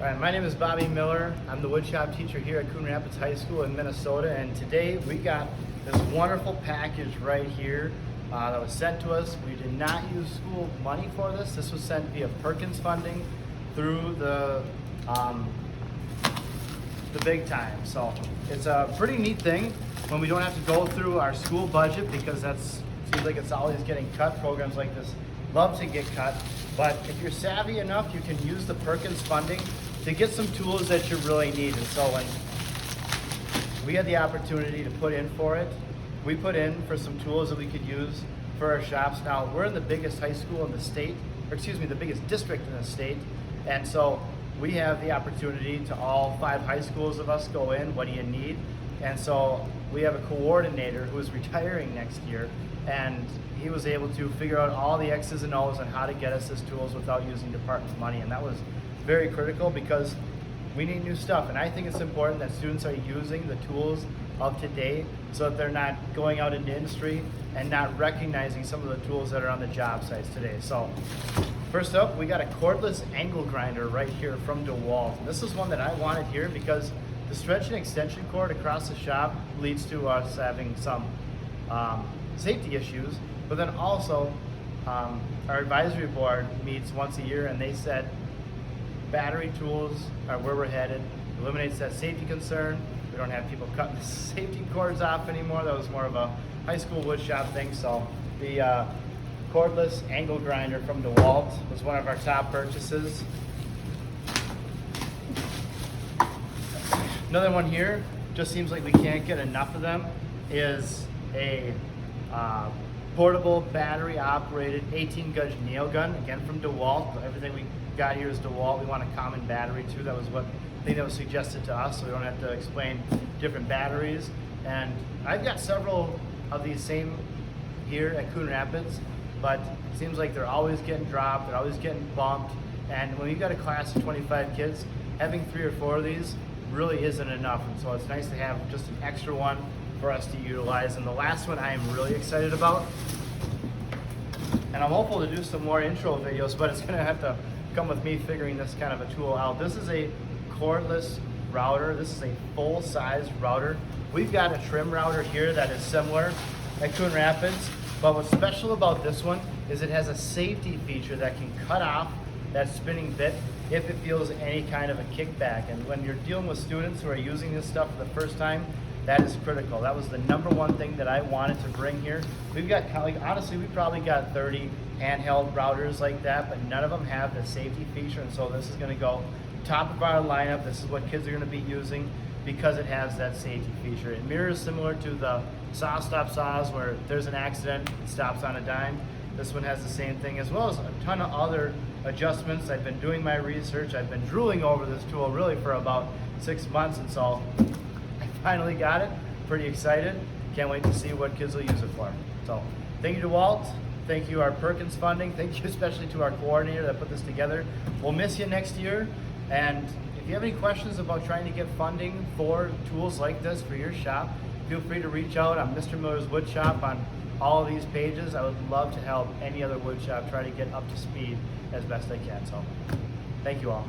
All right, my name is Bobby Miller. I'm the woodshop teacher here at Coon Rapids High School in Minnesota, and today we got this wonderful package right here that was sent to us. We did not use school money for this. This was sent via Perkins funding through the big time. So it's a pretty neat thing when we don't have to go through our school budget, because seems like it's always getting cut. Programs like this love to get cut, but if you're savvy enough, you can use the Perkins funding to get some tools that you really need. And so when we had the opportunity to put in for it, we put in for some tools that we could use for our shops. Now, we're in the biggest high school in the state, or excuse me, the biggest district in the state, and so we have the opportunity to all 5 high schools of us go in, what do you need? And so we have a coordinator who is retiring next year, and he was able to figure out all the X's and O's on how to get us these tools without using department money, and that was very critical because we need new stuff. And I think it's important that students are using the tools of today so that they're not going out into industry and not recognizing some of the tools that are on the job sites today. So first up, we got a cordless angle grinder right here from DEWALT. And this is one that I wanted here because the stretch and extension cord across the shop leads to us having some safety issues, but then also our advisory board meets once a year, and they said battery tools are where we're headed. Eliminates that safety concern. We don't have people cutting the safety cords off anymore. That was more of a high school wood shop thing. So the cordless angle grinder from DEWALT was one of our top purchases. Another one here, just seems like we can't get enough of them, is a portable battery operated 18 gauge nail gun, again from DEWALT. Everything we got here is DEWALT. We want a common battery too. That was what thing that was suggested to us, so we don't have to explain different batteries. And I've got several of these same here at Coon Rapids, but it seems like they're always getting dropped, they're always getting bumped, and when you've got a class of 25 kids, having 3 or 4 of these really isn't enough. And so it's nice to have just an extra one for us to utilize. And the last one I am really excited about, and I'm hopeful to do some more intro videos, but it's gonna have to come with me figuring this kind of a tool out. This is a cordless router. This is a full-size router. We've got a trim router here that is similar at Coon Rapids, but what's special about this one is it has a safety feature that can cut off that spinning bit if it feels any kind of a kickback. And when you're dealing with students who are using this stuff for the first time, that is critical. That was the #1 thing that I wanted to bring here. We've got, like, honestly, we probably got 30 handheld routers like that, but none of them have the safety feature, and so this is gonna go top of our lineup. This is what kids are gonna be using because it has that safety feature. It mirrors similar to the saw stop saws where if there's an accident, it stops on a dime. This one has the same thing, as well as a ton of other adjustments. I've been doing my research. I've been drooling over this tool really for about 6 months, and so I finally got it. Pretty excited. Can't wait to see what kids will use it for. So thank you to DEWALT. Thank you our Perkins funding. Thank you especially to our coordinator that put this together. We'll miss you next year. And if you have any questions about trying to get funding for tools like this for your shop, feel free to reach out. I'm Mr. Miller's Wood Shop on all of these pages. I would love to help any other wood shop try to get up to speed as best I can. So thank you all.